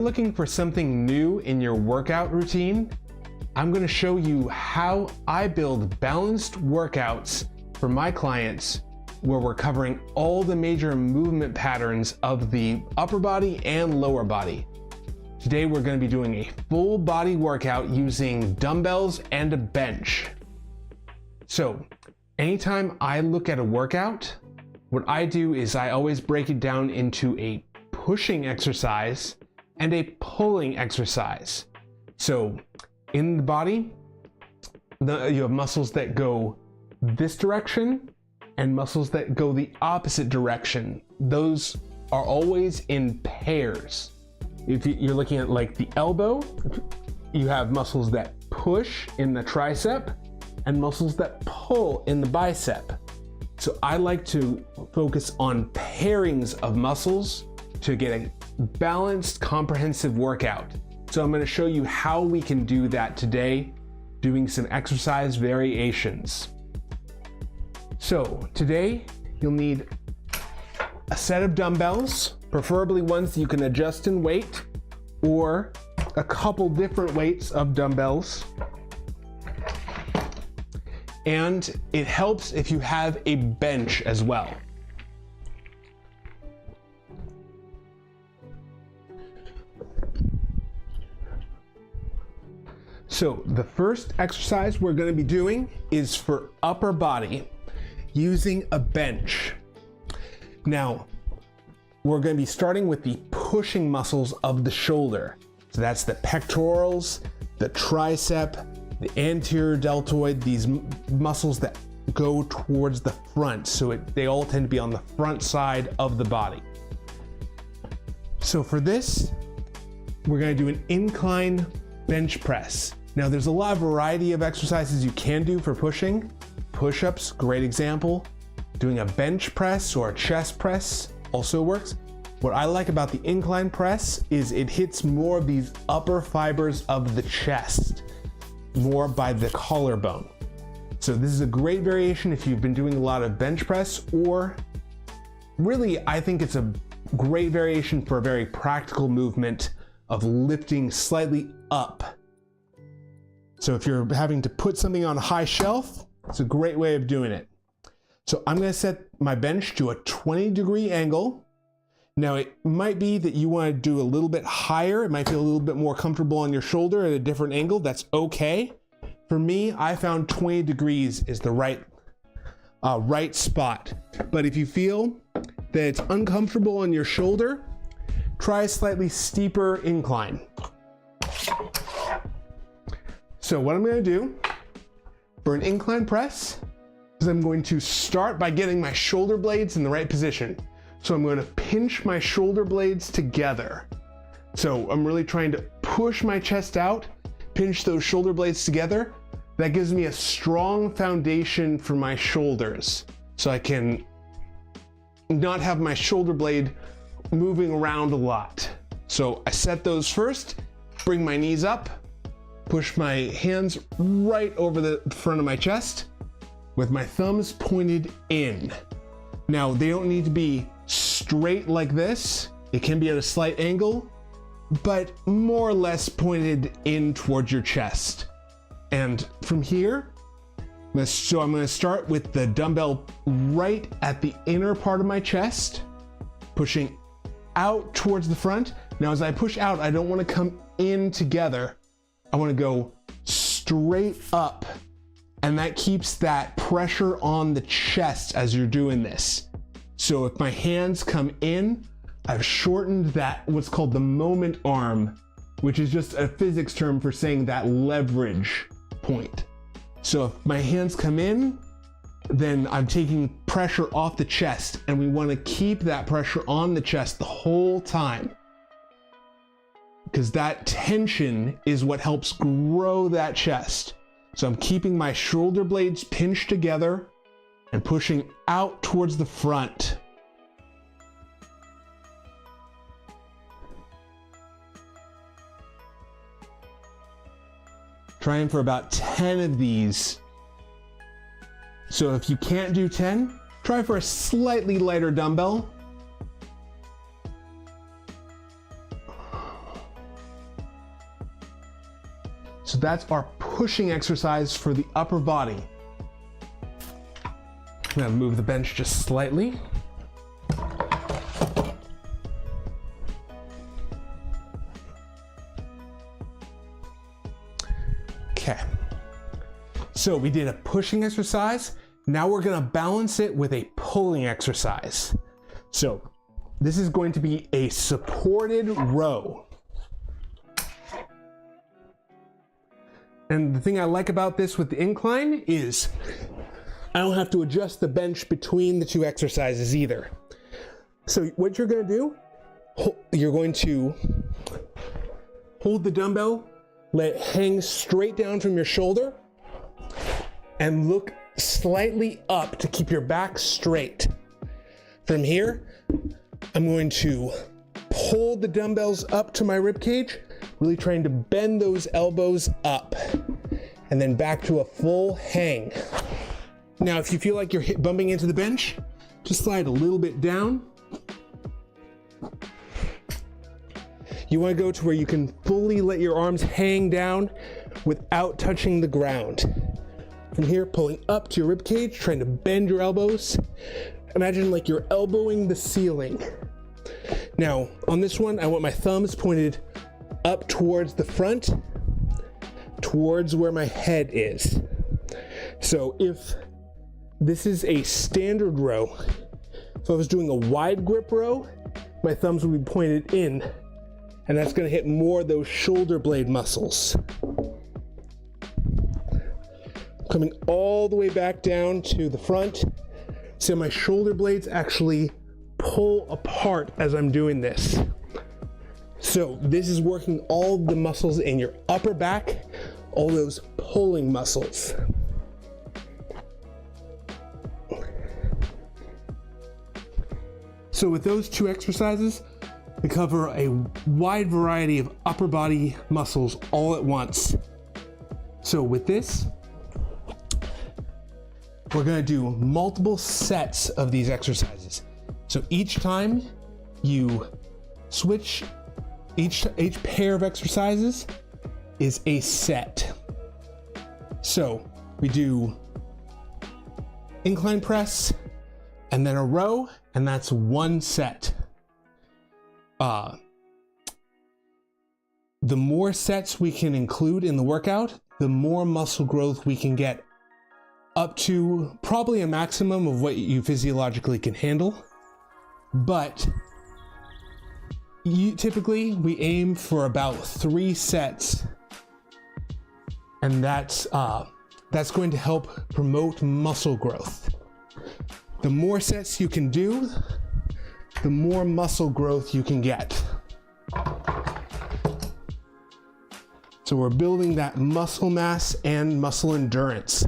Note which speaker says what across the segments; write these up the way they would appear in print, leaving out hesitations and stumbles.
Speaker 1: Looking for something new in your workout routine? I'm going to show you how I build balanced workouts for my clients where we're covering all the major movement patterns of the upper body and lower body. Today we're going to be doing a full body workout using dumbbells and a bench. So anytime I look at a workout, what I do is I always break it down into a pushing exercise and a pulling exercise. So in the body, you have muscles that go this direction and muscles that go the opposite direction. Those are always in pairs. If you're looking at like the elbow, you have muscles that push in the tricep and muscles that pull in the bicep. So I like to focus on pairings of muscles to get a balanced, comprehensive workout. So I'm going to show you how we can do that today, doing some exercise variations. So today you'll need a set of dumbbells, preferably ones that you can adjust in weight, or a couple different weights of dumbbells. And it helps if you have a bench as well. So the first exercise we're going to be doing is for upper body using a bench. Now, we're going to be starting with the pushing muscles of the shoulder. So that's the pectorals, the tricep, the anterior deltoid, these muscles that go towards the front. So they all tend to be on the front side of the body. So for this, we're going to do an incline bench press. Now there's a lot of variety of exercises you can do for pushing. Push-ups, great example. Doing a bench press or a chest press also works. What I like about the incline press is it hits more of these upper fibers of the chest, more by the collarbone. So this is a great variation if you've been doing a lot of bench press, or really I think it's a great variation for a very practical movement of lifting slightly up. So if you're having to put something on a high shelf, it's a great way of doing it. So I'm going to set my bench to a 20-degree angle. Now it might be that you want to do a little bit higher. It might feel a little bit more comfortable on your shoulder at a different angle. That's okay. For me, I found 20 degrees is the right spot. But if you feel that it's uncomfortable on your shoulder, try a slightly steeper incline. So what I'm going to do for an incline press is I'm going to start by getting my shoulder blades in the right position. So I'm going to pinch my shoulder blades together. So I'm really trying to push my chest out, pinch those shoulder blades together. That gives me a strong foundation for my shoulders. So I can not have my shoulder blade moving around a lot. So I set those first, bring my knees up, push my hands right over the front of my chest with my thumbs pointed in. Now they don't need to be straight like this. It can be at a slight angle, but more or less pointed in towards your chest. And from here, I'm going to start with the dumbbell right at the inner part of my chest, pushing out towards the front. Now as I push out, I don't want to come in together. I want to go straight up, and that keeps that pressure on the chest as you're doing this. So if my hands come in, I've shortened that, what's called the moment arm, which is just a physics term for saying that leverage point. So if my hands come in, then I'm taking pressure off the chest, and we want to keep that pressure on the chest the whole time, because that tension is what helps grow that chest. So I'm keeping my shoulder blades pinched together and pushing out towards the front. Trying for about 10 of these. So if you can't do 10, try for a slightly lighter dumbbell. So that's our pushing exercise for the upper body. I'm gonna move the bench just slightly. Okay, so we did a pushing exercise. Now we're gonna balance it with a pulling exercise. So this is going to be a supported row. And the thing I like about this with the incline is I don't have to adjust the bench between the two exercises either. So what you're gonna do, you're going to hold the dumbbell, let it hang straight down from your shoulder, and look slightly up to keep your back straight. From here, I'm going to pull the dumbbells up to my rib cage, really trying to bend those elbows up, and then back to a full hang. Now, if you feel like you're bumping into the bench, just slide a little bit down. You want to go to where you can fully let your arms hang down without touching the ground. From here, pulling up to your rib cage, trying to bend your elbows. Imagine like you're elbowing the ceiling. Now, on this one, I want my thumbs pointed up towards the front, towards where my head is. So if this is a standard row, if I was doing a wide grip row, my thumbs would be pointed in, and that's gonna hit more of those shoulder blade muscles. Coming all the way back down to the front, so my shoulder blades actually pull apart as I'm doing this. So this is working all the muscles in your upper back, all those pulling muscles. So with those two exercises, we cover a wide variety of upper body muscles all at once. So with this, we're gonna do multiple sets of these exercises. So each time you switch, each pair of exercises is a set. So we do incline press and then a row, and that's one set. The more sets we can include in the workout, the more muscle growth we can get, up to probably a maximum of what you physiologically can handle. But typically we aim for about 3 sets, and that's going to help promote muscle growth. The more sets you can do, the more muscle growth you can get. So we're building that muscle mass and muscle endurance.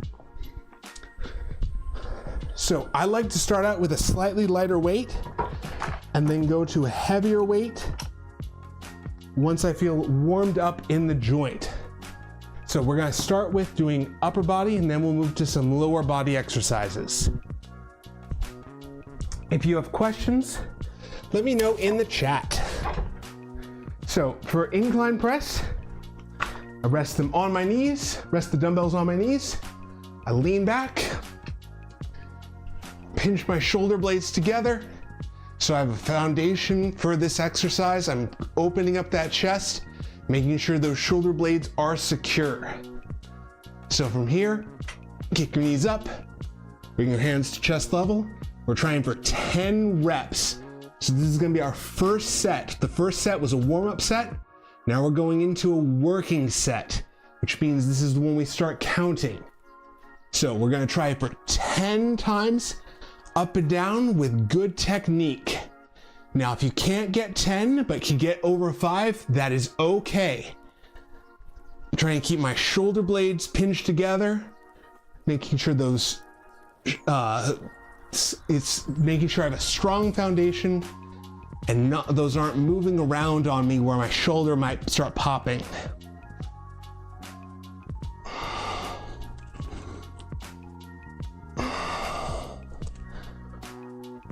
Speaker 1: So I like to start out with a slightly lighter weight and then go to a heavier weight once I feel warmed up in the joint. So we're gonna start with doing upper body, and then we'll move to some lower body exercises. If you have questions, let me know in the chat. So for incline press, I rest them on my knees, rest the dumbbells on my knees. I lean back, pinch my shoulder blades together. So I have a foundation for this exercise. I'm opening up that chest, making sure those shoulder blades are secure. So from here, kick your knees up, bring your hands to chest level. We're trying for 10 reps. So this is gonna be our first set. The first set was a warm-up set. Now we're going into a working set, which means this is when we start counting. So we're gonna try for 10 times up and down with good technique. Now, if you can't get 10, but can get over 5, that is okay. I'm trying to keep my shoulder blades pinched together, making sure those, it's making sure I have a strong foundation and those aren't moving around on me where my shoulder might start popping.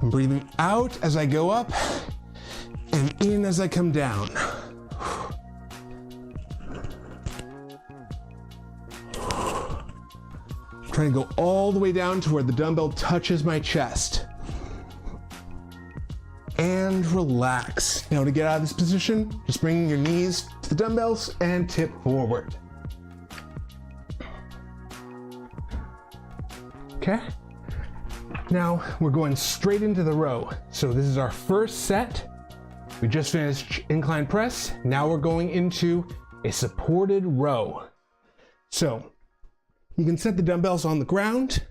Speaker 1: I'm breathing out as I go up and in as I come down. Trying to go all the way down to where the dumbbell touches my chest. And relax. Now to get out of this position, just bring your knees to the dumbbells and tip forward. Okay. Now we're going straight into the row. So this is our first set. We just finished incline press. Now we're going into a supported row. So you can set the dumbbells on the ground,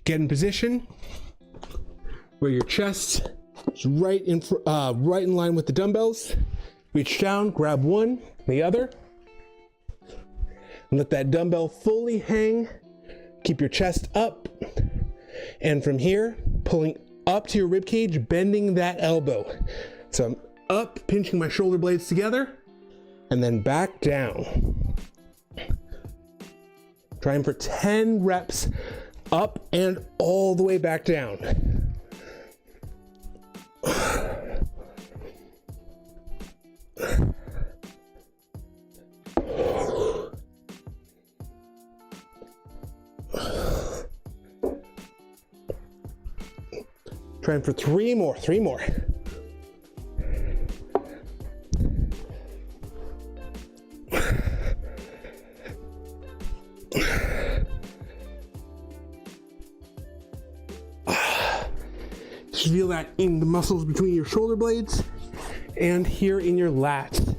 Speaker 1: get in position where your chest is right in line with the dumbbells. Reach down, grab one, the other, and let that dumbbell fully hang. Keep your chest up, and from here, pulling up to your rib cage, bending that elbow. So I'm up, pinching my shoulder blades together, and then back down. Trying for 10 reps, up and all the way back down. Trying for three more. Just feel that in the muscles between your shoulder blades and here in your lats.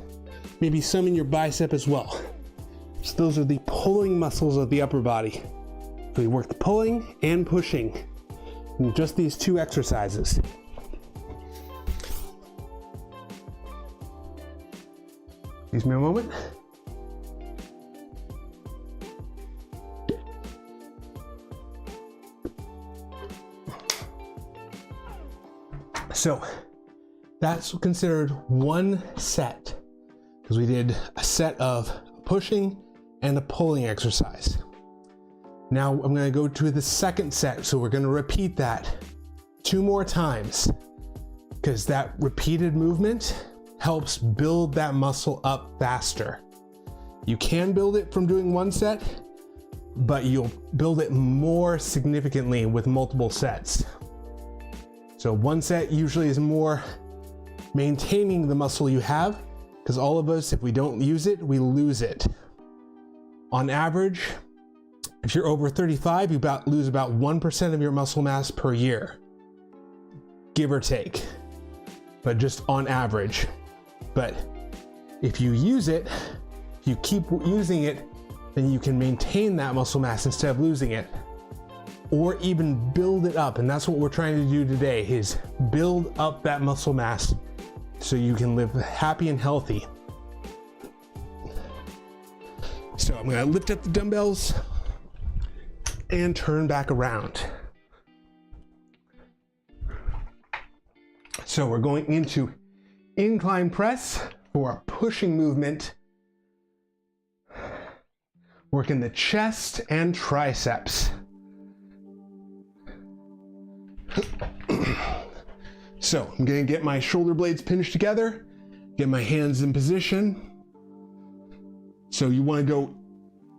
Speaker 1: Maybe some in your bicep as well. So those are the pulling muscles of the upper body. So we work the pulling and pushing in just these two exercises. Excuse me a moment. So that's considered one set, because we did a set of pushing and a pulling exercise. Now I'm going to go to the second set, so we're going to repeat that 2 more times, because that repeated movement helps build that muscle up faster. You can build it from doing one set, but you'll build it more significantly with multiple sets. So one set usually is more maintaining the muscle you have, because all of us, if we don't use it, we lose it. On average, if you're over 35, you lose about 1% of your muscle mass per year, give or take, but just on average. But if you use it, if you keep using it, then you can maintain that muscle mass instead of losing it, or even build it up. And that's what we're trying to do today, is build up that muscle mass so you can live happy and healthy. So I'm gonna lift up the dumbbells and turn back around. So we're going into incline press for a pushing movement, working the chest and triceps. So I'm gonna get my shoulder blades pinched together, get my hands in position. So you wanna go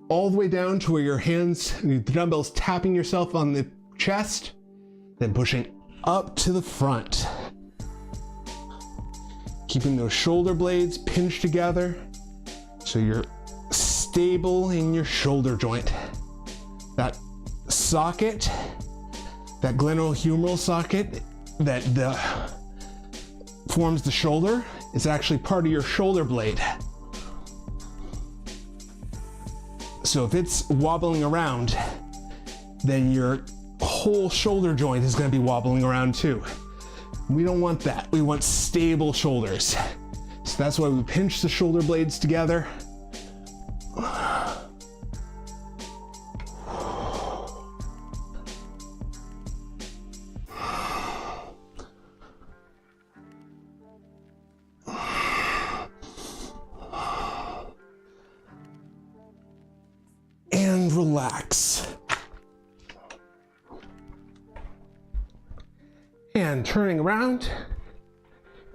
Speaker 1: all the way down to where your hands, the dumbbells tapping yourself on the chest, then pushing up to the front. Keeping those shoulder blades pinched together so you're stable in your shoulder joint. That socket, that glenohumeral socket that forms the shoulder, is actually part of your shoulder blade. So if it's wobbling around, then your whole shoulder joint is going to be wobbling around too. We don't want that. We want stable shoulders. So that's why we pinch the shoulder blades together. And relax. And turning around,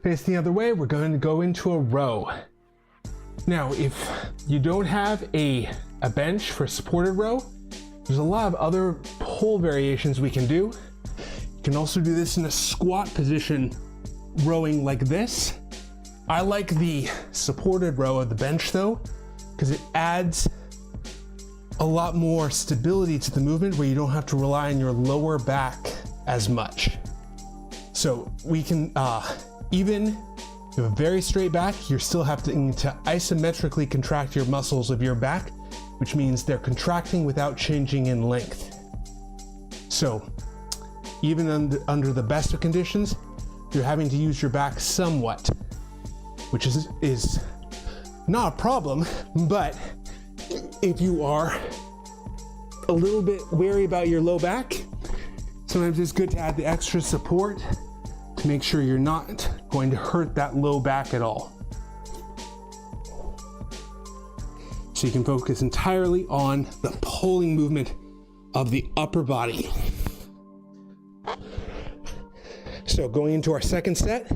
Speaker 1: facing the other way, we're going to go into a row. Now, if you don't have a bench for supported row, There's a lot of other pull variations we can do. You can also do this in a squat position, rowing like this. I like the supported row of the bench though, because it adds a lot more stability to the movement where you don't have to rely on your lower back as much. So we can, even if you have a very straight back, you're still having to isometrically contract your muscles of your back, which means they're contracting without changing in length. So even under the best of conditions, you're having to use your back somewhat, which is not a problem, but if you are a little bit wary about your low back, sometimes it's good to add the extra support to make sure you're not going to hurt that low back at all. So you can focus entirely on the pulling movement of the upper body. So going into our second set,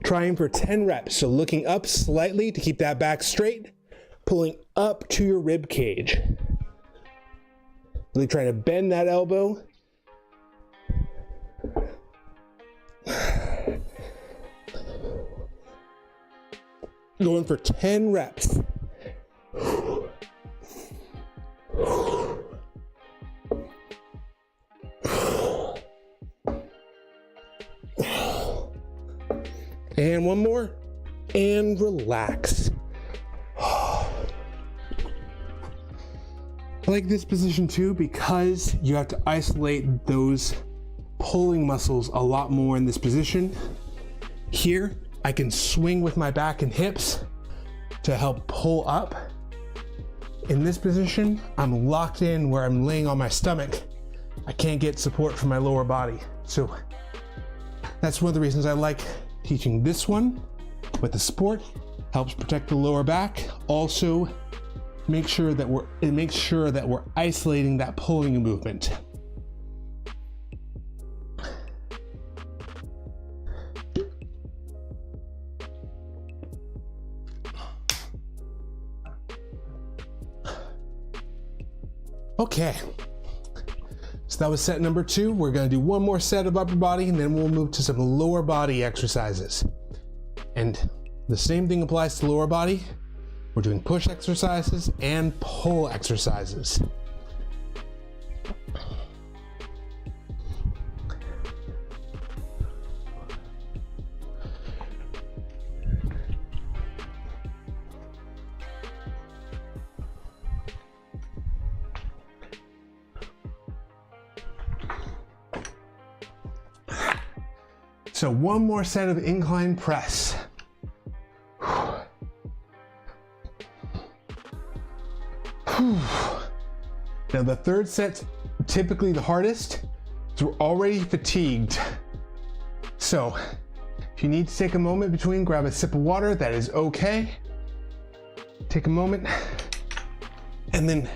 Speaker 1: trying for 10 reps. So looking up slightly to keep that back straight, pulling up to your rib cage. Really trying to bend that elbow. Going for 10 reps. And one more, and relax. I like this position too because you have to isolate those pulling muscles a lot more in this position. Here, I can swing with my back and hips to help pull up. In this position, I'm locked in where I'm laying on my stomach. I can't get support from my lower body. So that's one of the reasons I like teaching this one with the support. Helps protect the lower back. Also, make sure that we're isolating that pulling movement. Okay, so that was set number 2. We're gonna do one more set of upper body and then we'll move to some lower body exercises. And the same thing applies to lower body. We're doing push exercises and pull exercises. So one more set of incline press. Now the third set's typically the hardest, so we're already fatigued. So if you need to take a moment between, grab a sip of water, that is okay. Take a moment, and then,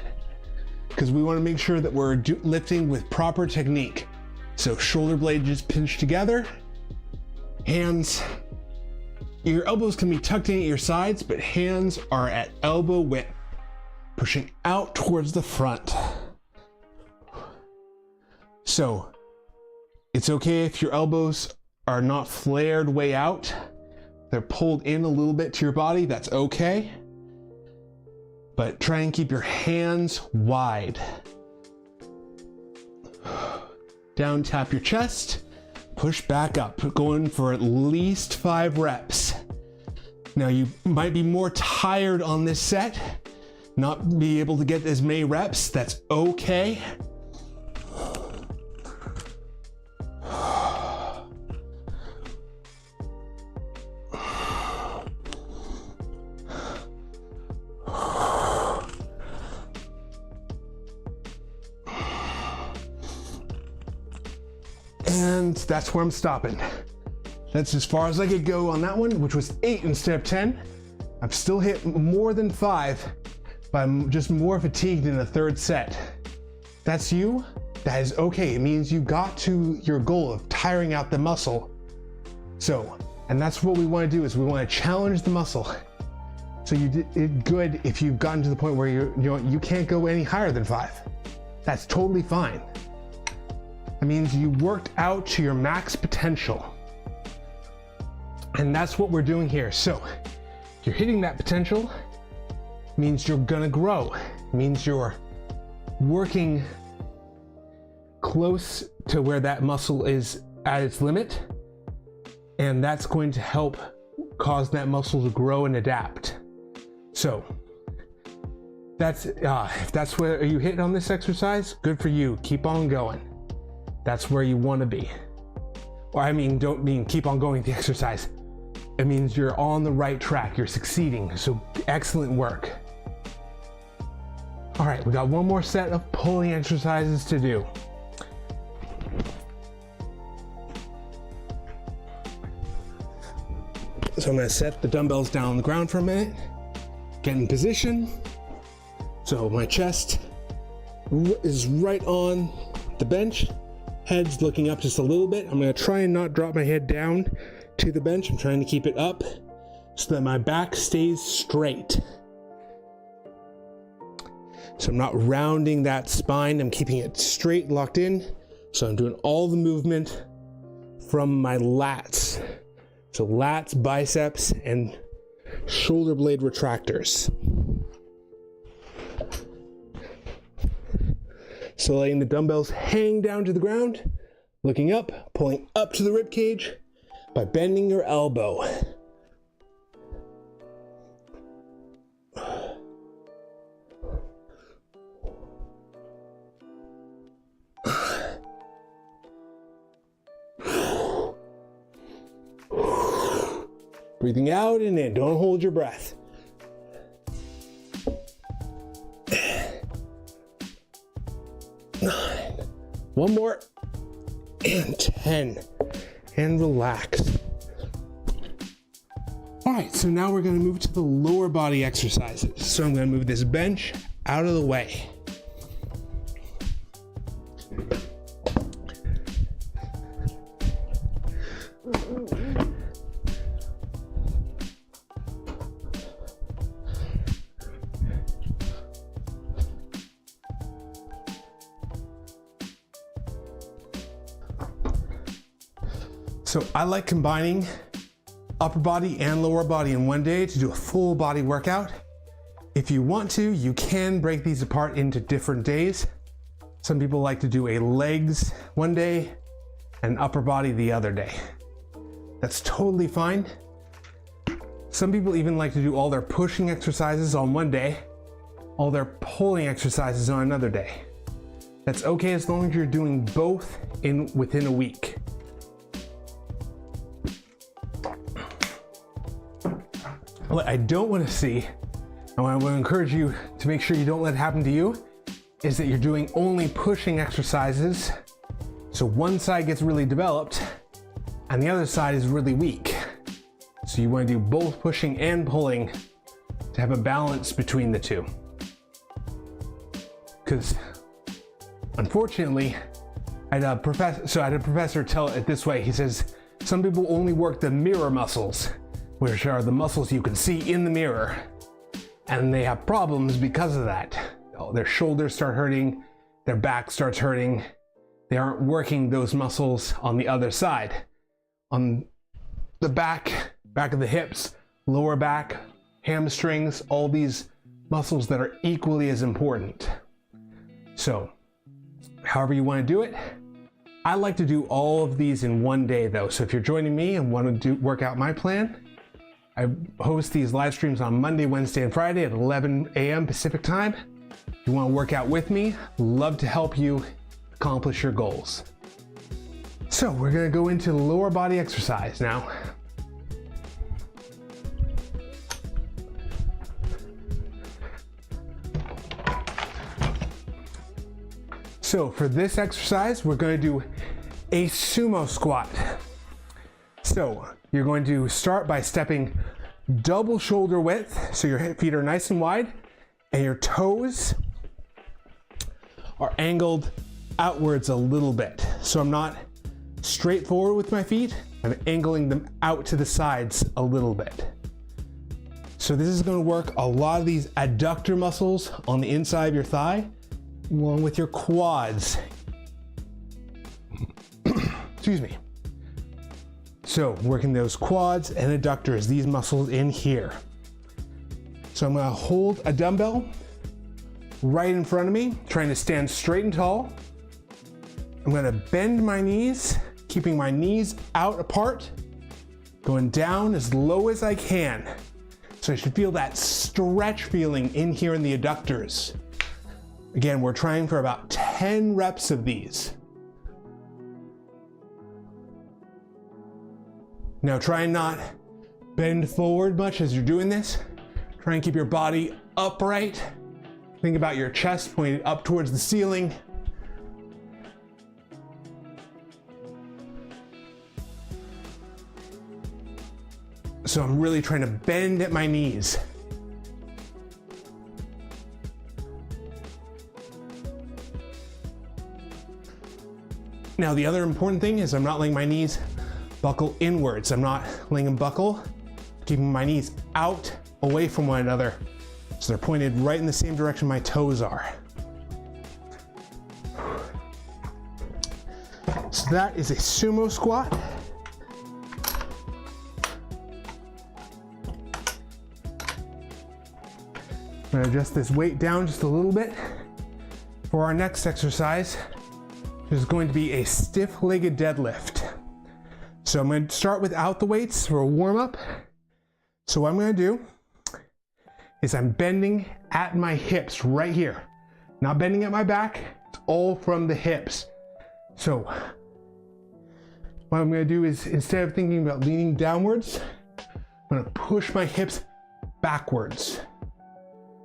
Speaker 1: because we want to make sure that we're lifting with proper technique. So shoulder blade just pinched together, hands, your elbows can be tucked in at your sides, but hands are at elbow width, pushing out towards the front. So it's okay if your elbows are not flared way out. They're pulled in a little bit to your body, that's okay. But try and keep your hands wide. Down, tap your chest, push back up, going for at least 5 reps. Now you might be more tired on this set, not be able to get as many reps, that's okay. And that's where I'm stopping. That's as far as I could go on that one, which was 8 instead of 10. I've still hit more than 5, but I'm just more fatigued in the third set. That's you, that is okay. It means you got to your goal of tiring out the muscle. So, and that's what we want to do, is we want to challenge the muscle. So you did it good if you've gotten to the point where you can't go any higher than 5. That's totally fine. That means you worked out to your max potential. And that's what we're doing here. So you're hitting that potential, means you're gonna grow. It means you're working close to where that muscle is at its limit. And that's going to help cause that muscle to grow and adapt. So that's if that's where you hit on this exercise, good for you. Keep on going. That's where you want to be. Or I mean, don't mean keep on going with the exercise. It means you're on the right track. You're succeeding. So excellent work. All right, we got one more set of pulling exercises to do. So I'm gonna set the dumbbells down on the ground for a minute, get in position. So my chest is right on the bench, head's looking up just a little bit. I'm gonna try and not drop my head down to the bench. I'm trying to keep it up so that my back stays straight. So I'm not rounding that spine, I'm keeping it straight, locked in. So I'm doing all the movement from my lats. So lats, biceps, and shoulder blade retractors. So letting the dumbbells hang down to the ground, looking up, pulling up to the rib cage by bending your elbow. Breathing out and in, don't hold your breath. 9, one more, and 10, and relax. All right, so now we're gonna move to the lower body exercises. So I'm gonna move this bench out of the way. So I like combining upper body and lower body in one day to do a full body workout. If you want to, you can break these apart into different days. Some people like to do a legs one day and upper body the other day. That's totally fine. Some people even like to do all their pushing exercises on one day, all their pulling exercises on another day. That's okay as long as you're doing both within a week. What I don't want to see, and what I want to encourage you to make sure you don't let it happen to you, is that you're doing only pushing exercises. So one side gets really developed and the other side is really weak. So you want to do both pushing and pulling to have a balance between the two. Because unfortunately, I had a professor tell it this way. He says, some people only work the mirror muscles, which are the muscles you can see in the mirror, and they have problems because of that. Their shoulders start hurting, their back starts hurting. They aren't working those muscles on the other side. On the back of the hips, lower back, hamstrings, all these muscles that are equally as important. So, however you want to do it. I like to do all of these in one day though. So if you're joining me and want to work out my plan, I host these live streams on Monday, Wednesday, and Friday at 11 a.m. Pacific time. If you want to work out with me, love to help you accomplish your goals. So we're going to go into lower body exercise now. So for this exercise, we're going to do a sumo squat. So you're going to start by stepping double shoulder width, so your feet are nice and wide, and your toes are angled outwards a little bit. So I'm not straight forward with my feet, I'm angling them out to the sides a little bit. So this is going to work a lot of these adductor muscles on the inside of your thigh, along with your quads. Excuse me. So working those quads and adductors, these muscles in here. So I'm gonna hold a dumbbell right in front of me, trying to stand straight and tall. I'm gonna bend my knees, keeping my knees out apart, going down as low as I can. So I should feel that stretch feeling in here in the adductors. Again, we're trying for about 10 reps of these. Now try and not bend forward much as you're doing this. Try and keep your body upright. Think about your chest pointed up towards the ceiling. So I'm really trying to bend at my knees. Now the other important thing is I'm not letting my knees buckle inwards. I'm not letting them buckle, keeping my knees out away from one another. So they're pointed right in the same direction my toes are. So that is a sumo squat. I'm gonna adjust this weight down just a little bit for our next exercise, which is going to be a stiff-legged deadlift. So I'm going to start without the weights for a warm-up. So what I'm going to do is I'm bending at my hips right here. Not bending at my back, it's all from the hips. So what I'm going to do is, instead of thinking about leaning downwards, I'm going to push my hips backwards.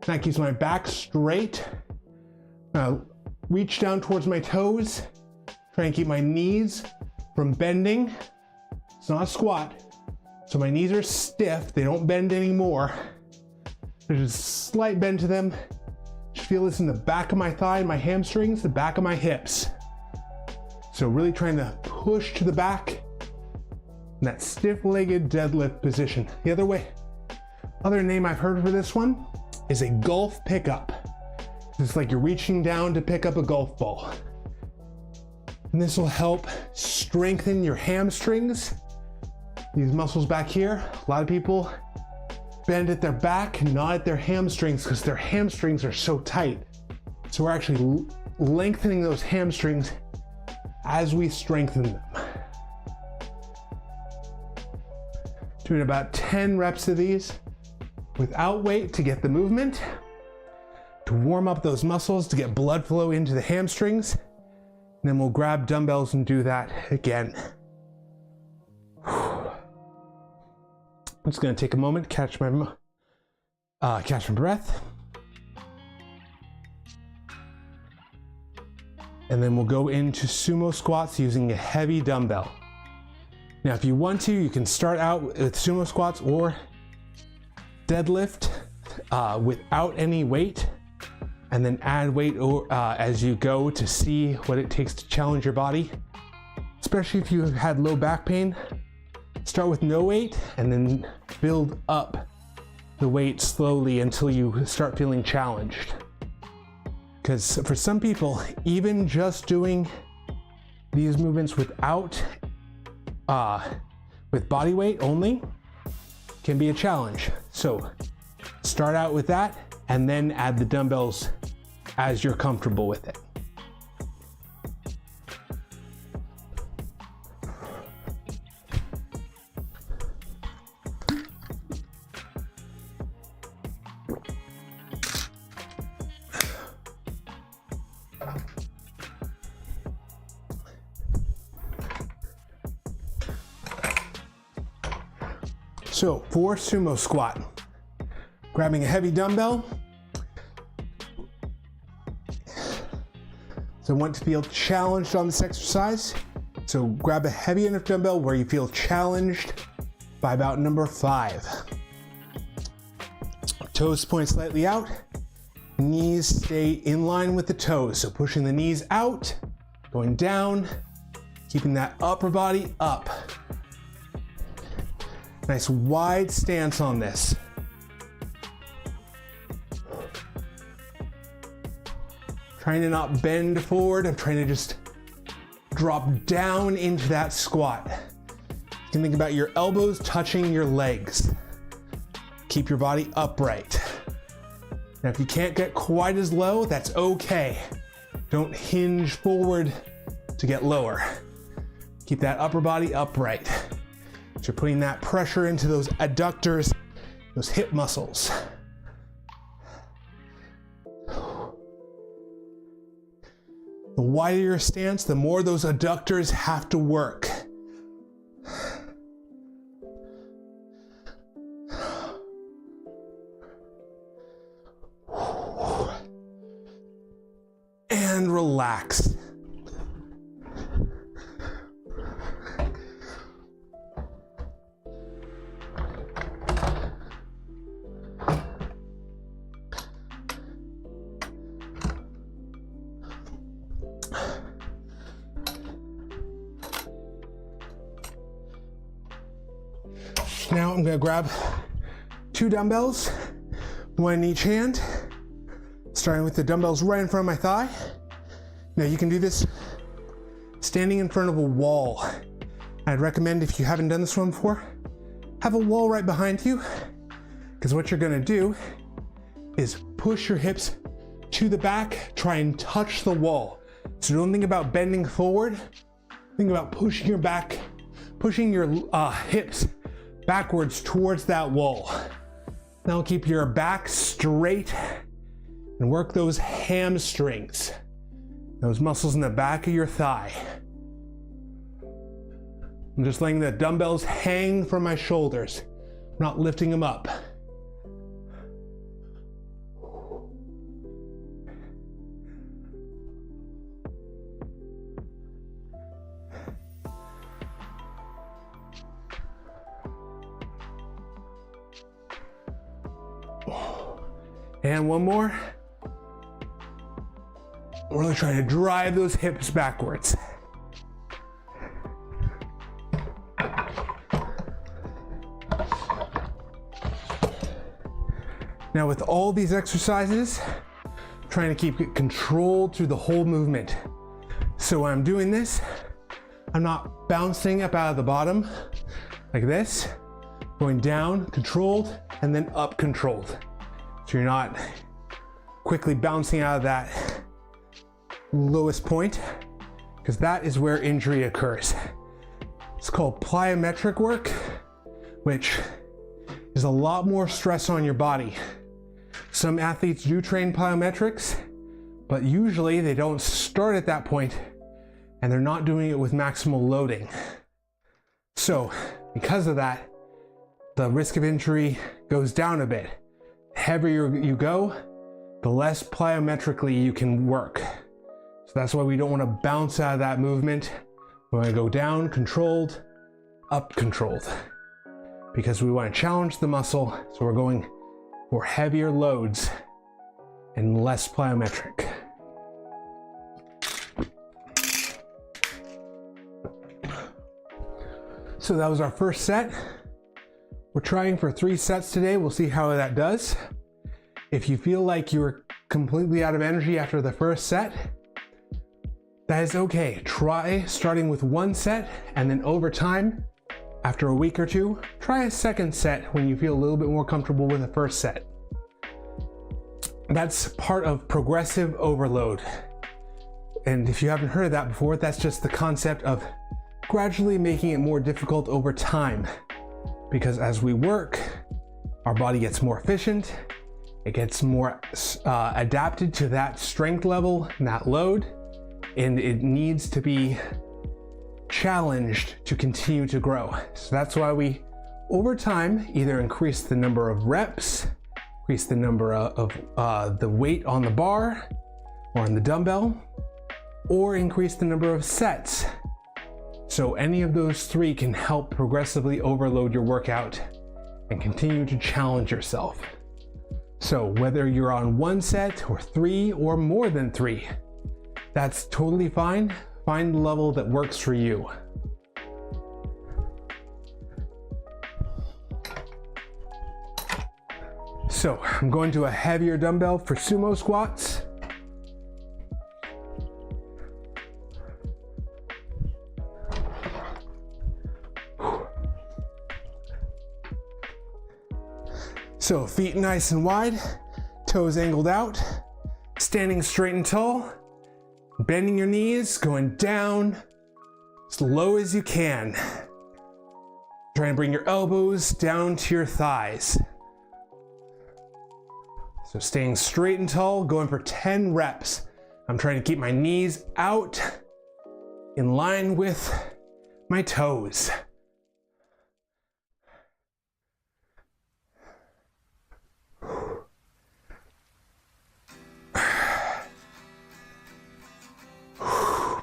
Speaker 1: That keeps my back straight. Reach down towards my toes. Try and keep my knees from bending. It's not a squat, so my knees are stiff. They don't bend anymore. There's a slight bend to them. You feel this in the back of my thigh and my hamstrings, the back of my hips. So really trying to push to the back in that stiff-legged deadlift position. The other name I've heard for this one is a golf pickup. It's like you're reaching down to pick up a golf ball. And this will help strengthen your hamstrings. These muscles back here, a lot of people bend at their back, not at their hamstrings, because their hamstrings are so tight. So we're actually lengthening those hamstrings as we strengthen them. Doing about 10 reps of these without weight to get the movement, to warm up those muscles, to get blood flow into the hamstrings. And then we'll grab dumbbells and do that again. I'm just gonna take a moment to catch my breath. And then we'll go into sumo squats using a heavy dumbbell. Now, if you want to, you can start out with sumo squats or deadlift without any weight, and then add weight as you go to see what it takes to challenge your body. Especially if you have had low back pain, start with no weight and then build up the weight slowly until you start feeling challenged. Because for some people, even just doing these movements without, with body weight only, can be a challenge. So start out with that and then add the dumbbells as you're comfortable with it. So for sumo squat, grabbing a heavy dumbbell. So I want to feel challenged on this exercise. So grab a heavy enough dumbbell where you feel challenged by about number 5. Toes point slightly out, knees stay in line with the toes. So pushing the knees out, going down, keeping that upper body up. Nice wide stance on this. Trying to not bend forward. I'm trying to just drop down into that squat. You can think about your elbows touching your legs. Keep your body upright. Now, if you can't get quite as low, that's okay. Don't hinge forward to get lower. Keep that upper body upright. So you're putting that pressure into those adductors, those hip muscles. The wider your stance, the more those adductors have to work. And relax. Now I'm gonna grab 2 dumbbells, 1 in each hand, starting with the dumbbells right in front of my thigh. Now you can do this standing in front of a wall. I'd recommend, if you haven't done this one before, have a wall right behind you, because what you're gonna do is push your hips to the back, try and touch the wall. So don't think about bending forward, think about pushing your back, pushing your hips backwards towards that wall. Now keep your back straight and work those hamstrings, those muscles in the back of your thigh. I'm just letting the dumbbells hang from my shoulders, not lifting them up. And one more. We're really trying to drive those hips backwards. Now with all these exercises, I'm trying to keep it controlled through the whole movement. So when I'm doing this, I'm not bouncing up out of the bottom like this, going down controlled and then up controlled. So you're not quickly bouncing out of that lowest point, because that is where injury occurs. It's called plyometric work, which is a lot more stress on your body. Some athletes do train plyometrics, but usually they don't start at that point and they're not doing it with maximal loading. So because of that, the risk of injury goes down a bit. The heavier you go, the less plyometrically you can work. So that's why we don't want to bounce out of that movement. We want to go down controlled, up controlled, because we want to challenge the muscle. So we're going for heavier loads and less plyometric. So that was our first set. We're trying for 3 sets today. We'll see how that does. If you feel like you're completely out of energy after the first set, that is okay. Try starting with 1 set, and then over time, after a week or 2, try a second set when you feel a little bit more comfortable with the first set. That's part of progressive overload. And if you haven't heard of that before, that's just the concept of gradually making it more difficult over time. Because as we work, our body gets more efficient, it gets more adapted to that strength level and that load, and it needs to be challenged to continue to grow. So that's why we, over time, either increase the number of reps, increase the number of the weight on the bar or on the dumbbell, or increase the number of sets. So any of those 3 can help progressively overload your workout and continue to challenge yourself. So whether you're on 1 set or 3 or more than 3, that's totally fine. Find the level that works for you. So I'm going to a heavier dumbbell for sumo squats. So feet nice and wide, toes angled out, standing straight and tall, bending your knees, going down as low as you can. Try and bring your elbows down to your thighs. So staying straight and tall, going for 10 reps. I'm trying to keep my knees out in line with my toes.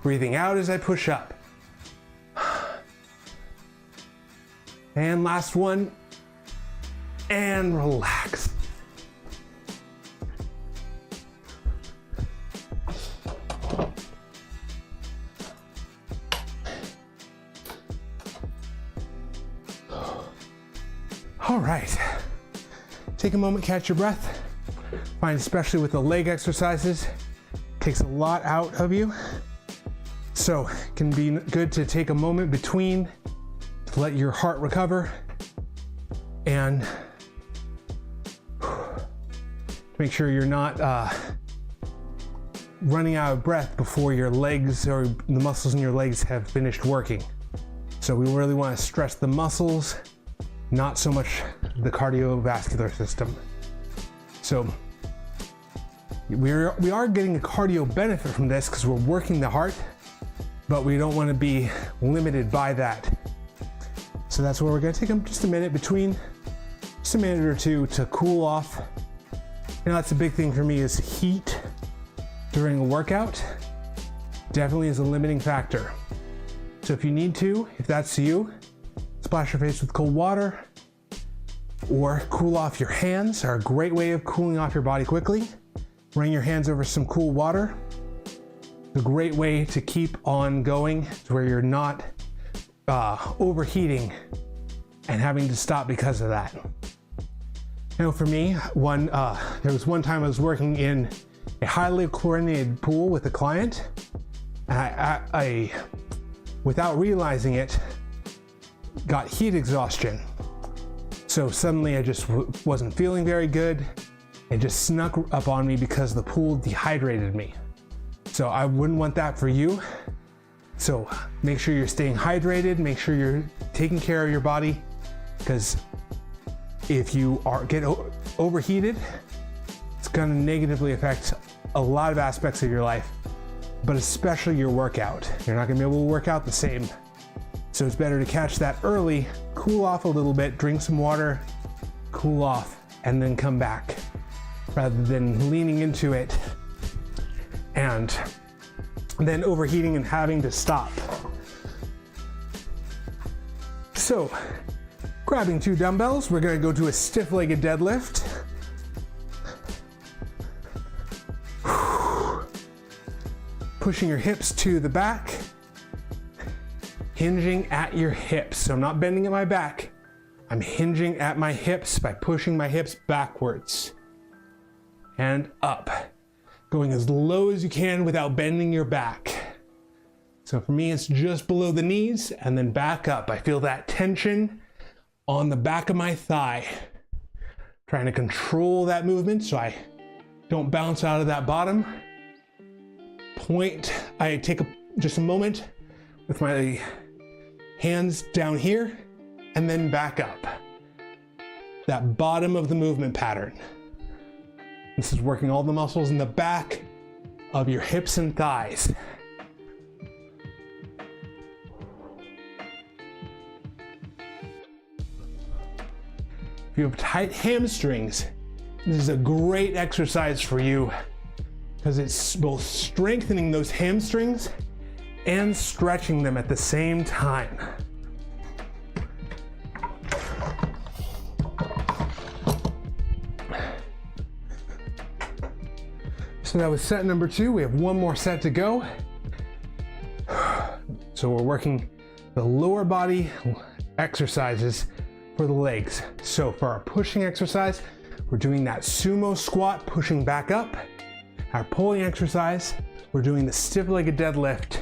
Speaker 1: Breathing out as I push up. And last one. And relax. All right. Take a moment, catch your breath. Find, especially with the leg exercises, takes a lot out of you. So it can be good to take a moment between to let your heart recover and to make sure you're not running out of breath before your legs or the muscles in your legs have finished working. So we really want to stress the muscles, not so much the cardiovascular system. So we are getting a cardio benefit from this because we're working the heart, but we don't want to be limited by that. So that's where we're going to take just a minute between, just a minute or two to cool off. You know, that's a big thing for me is heat during a workout. Definitely is a limiting factor. So if you need to, if that's you, splash your face with cold water or cool off your hands are a great way of cooling off your body quickly. Run your hands over some cool water. It's a great way to keep on going to where you're not overheating and having to stop because of that. You know, for me, there was one time I was working in a highly chlorinated pool with a client, and I without realizing it, got heat exhaustion. So suddenly I just wasn't feeling very good. It just snuck up on me because the pool dehydrated me. So I wouldn't want that for you. So make sure you're staying hydrated, make sure you're taking care of your body, because if you get overheated, it's gonna negatively affect a lot of aspects of your life, but especially your workout. You're not gonna be able to work out the same. So it's better to catch that early, cool off a little bit, drink some water, cool off, and then come back, rather than leaning into it and then overheating and having to stop. So, grabbing 2 dumbbells, we're gonna go to a stiff-legged deadlift. Pushing your hips to the back, hinging at your hips. So I'm not bending at my back, I'm hinging at my hips by pushing my hips backwards and up. Going as low as you can without bending your back. So for me, it's just below the knees and then back up. I feel that tension on the back of my thigh. Trying to control that movement so I don't bounce out of that bottom. Point, I take just a moment with my hands down here and then back up. That bottom of the movement pattern. This is working all the muscles in the back of your hips and thighs. If you have tight hamstrings, this is a great exercise for you because it's both strengthening those hamstrings and stretching them at the same time. So that was set number 2. We have one more set to go. So we're working the lower body exercises for the legs. So for our pushing exercise, we're doing that sumo squat, pushing back up. Our pulling exercise, we're doing the stiff-legged deadlift,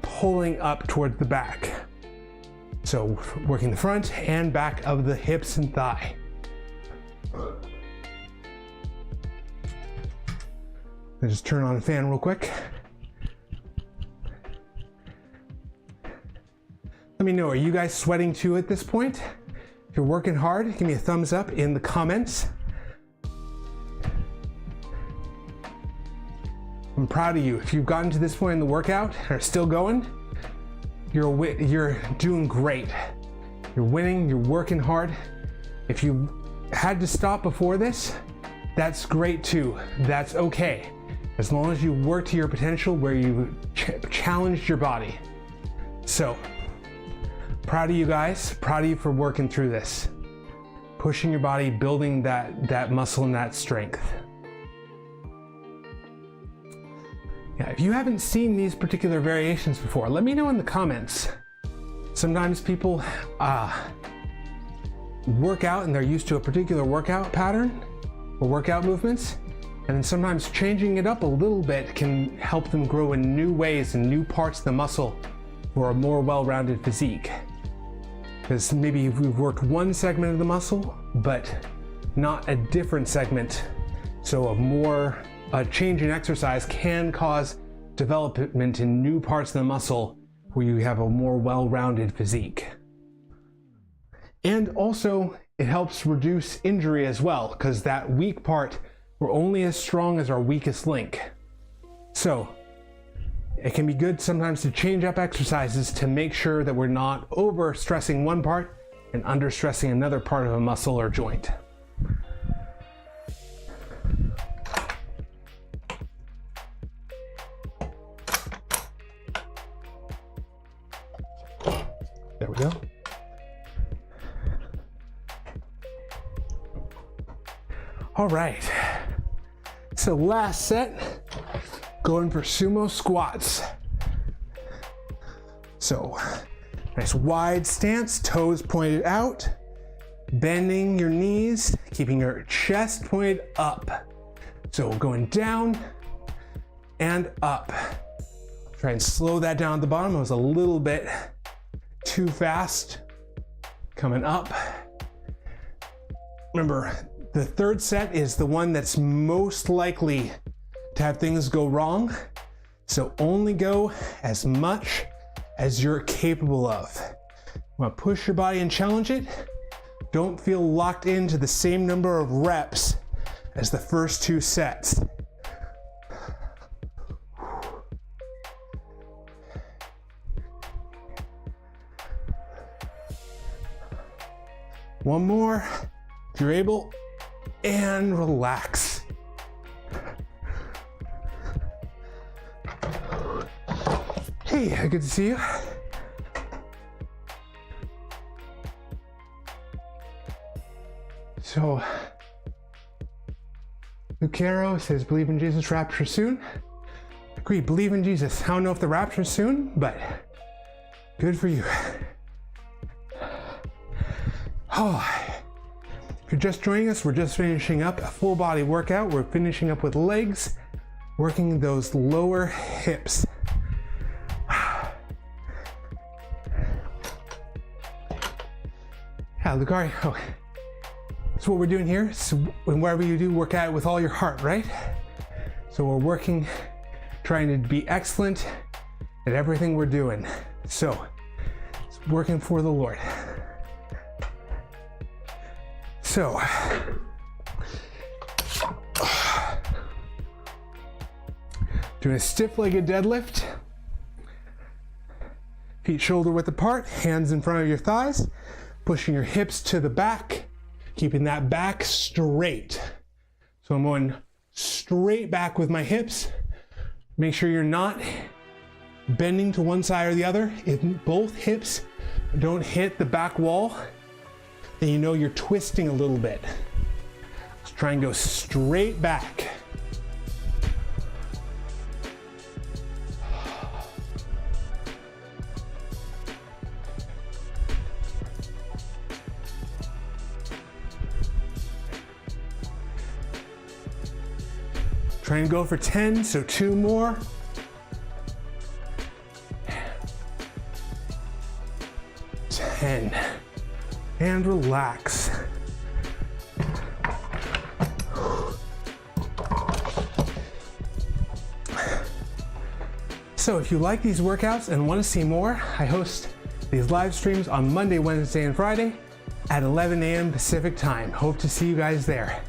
Speaker 1: pulling up towards the back. So working the front and back of the hips and thigh. I'll just turn on the fan real quick. Let me know, are you guys sweating too at this point? If you're working hard, give me a thumbs up in the comments. I'm proud of you. If you've gotten to this point in the workout and are still going, you're doing great. You're winning, you're working hard. If you had to stop before this, that's great too. That's okay. As long as you work to your potential where you challenged your body. So, proud of you guys, proud of you for working through this. Pushing your body, building that muscle and that strength. Yeah, if you haven't seen these particular variations before, let me know in the comments. Sometimes people work out and they're used to a particular workout pattern or workout movements, and then sometimes changing it up a little bit can help them grow in new ways and new parts of the muscle for a more well-rounded physique. Because maybe we've worked one segment of the muscle, but not a different segment. So a change in exercise can cause development in new parts of the muscle where you have a more well-rounded physique. And also, it helps reduce injury as well, because that weak part, we're only as strong as our weakest link. So, it can be good sometimes to change up exercises to make sure that we're not over-stressing one part and under-stressing another part of a muscle or joint. There we go. All right, so last set, going for sumo squats. So, nice wide stance, toes pointed out, bending your knees, keeping your chest pointed up. So going down and up. Try and slow that down at the bottom. It was a little bit too fast. Coming up. Remember, the third set is the one that's most likely to have things go wrong. So only go as much as you're capable of. You want to push your body and challenge it. Don't feel locked into the same number of reps as the first two sets. One more, if you're able, and relax. Hey, good to see you. So, Lucero says, believe in Jesus, rapture soon. Agree, believe in Jesus. I don't know if the rapture's soon, but good for you. Oh, if you're just joining us, we're just finishing up a full body workout. We're finishing up with legs, working those lower hips. Yeah, Lucari, oh, that's what we're doing here. So whatever you do, work at it with all your heart, right? So we're working, trying to be excellent at everything we're doing. So it's working for the Lord. So, doing a stiff-legged deadlift. Feet shoulder width apart, hands in front of your thighs, pushing your hips to the back, keeping that back straight. So I'm going straight back with my hips. Make sure you're not bending to one side or the other. If both hips don't hit the back wall, then you know you're twisting a little bit. Let's try and go straight back. Try and go for 10, so 2 more. And relax. So if you like these workouts and want to see more, I host these live streams on Monday, Wednesday, and Friday at 11 a.m. Pacific time. Hope to see you guys there.